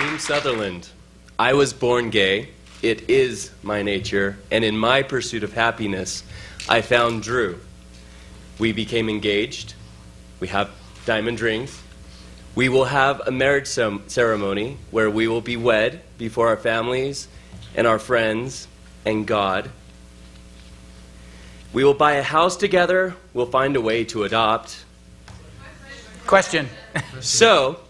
Team Sutherland. I was born gay. It is my nature. And in my pursuit of happiness, I found Drew. We became engaged. We have diamond rings. We will have a marriage ceremony where we will be wed before our families and our friends and God. We will buy a house together. We'll find a way to adopt. Question. So,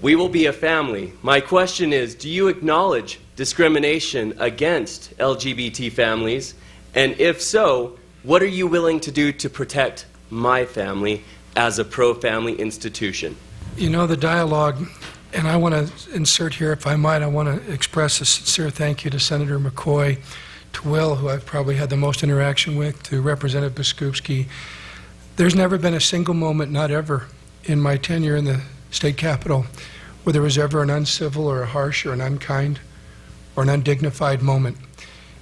we will be a family. My question is, do you acknowledge discrimination against LGBT families? And if so, what are you willing to do to protect my family as a pro-family institution? You know, the dialogue, and I want to insert here, if I might, I want to express a sincere thank you to Senator McCoy, to Will, who I've probably had the most interaction with, to Representative Biskupski. There's never been a single moment, not ever, in my tenure in the state capitol where there was ever an uncivil or a harsh or an unkind or an undignified moment.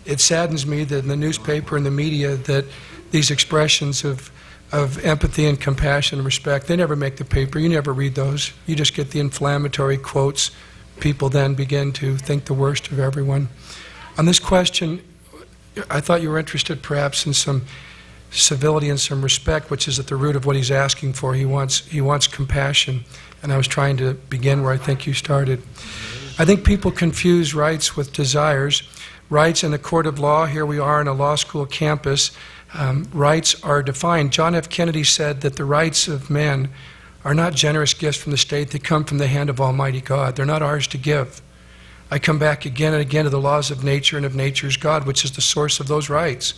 It saddens me that in the newspaper and the media that these expressions of empathy and compassion and respect, they never make the paper. You never read those. You just get the inflammatory quotes. People then begin to think the worst of everyone. On this question, I thought you were interested perhaps in some civility and some respect, which is at the root of what he's asking for. He wants compassion, and I was trying to begin where I think you started. I think people confuse rights with desires. Rights in a court of law, here we are in a law school campus, rights are defined. John F. Kennedy said that the rights of men are not generous gifts from the state, they come from the hand of Almighty God. They're not ours to give. I come back again and again to the laws of nature and of nature's God, which is the source of those rights.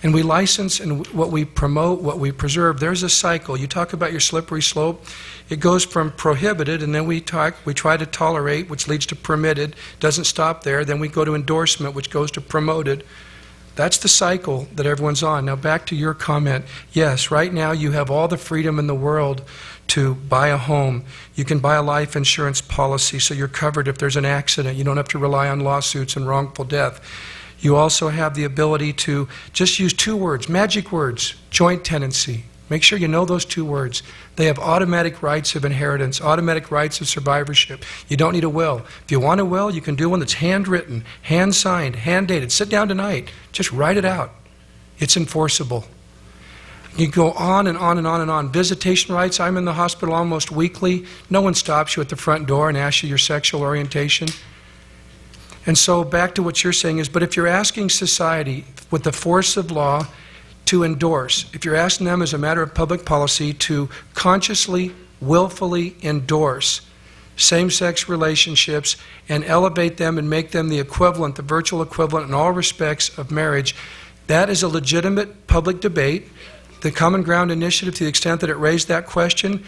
And we license and what we promote, what we preserve. There's a cycle. You talk about your slippery slope. It goes from prohibited, and then we try to tolerate, which leads to permitted. Doesn't stop there. Then we go to endorsement, which goes to promoted. That's the cycle that everyone's on. Now back to your comment. Yes, right now you have all the freedom in the world to buy a home. You can buy a life insurance policy so you're covered if there's an accident. You don't have to rely on lawsuits and wrongful death. You also have the ability to just use two words, magic words, joint tenancy. Make sure you know those two words. They have automatic rights of inheritance, automatic rights of survivorship. You don't need a will. If you want a will, you can do one that's handwritten, hand-signed, hand-dated. Sit down tonight. Just write it out. It's enforceable. You go on and on and on and on. Visitation rights, I'm in the hospital almost weekly. No one stops you at the front door and asks you your sexual orientation. And so back to what you're saying is, but if you're asking society with the force of law to endorse, if you're asking them as a matter of public policy to consciously, willfully endorse same-sex relationships and elevate them and make them the equivalent, the virtual equivalent in all respects of marriage, that is a legitimate public debate. The Common Ground Initiative, to the extent that it raised that question,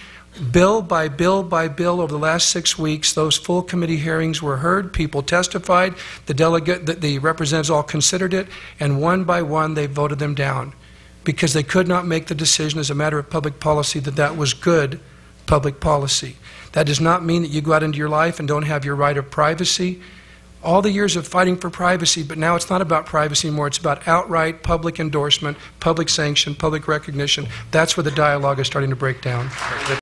bill by bill by bill over the last 6 weeks, those full committee hearings were heard, people testified, the representatives all considered it, and one by one they voted them down because they could not make the decision as a matter of public policy that that was good public policy. That does not mean that you go out into your life and don't have your right of privacy. All the years of fighting for privacy, but now it's not about privacy anymore, it's about outright public endorsement, public sanction, public recognition. That's where the dialogue is starting to break down.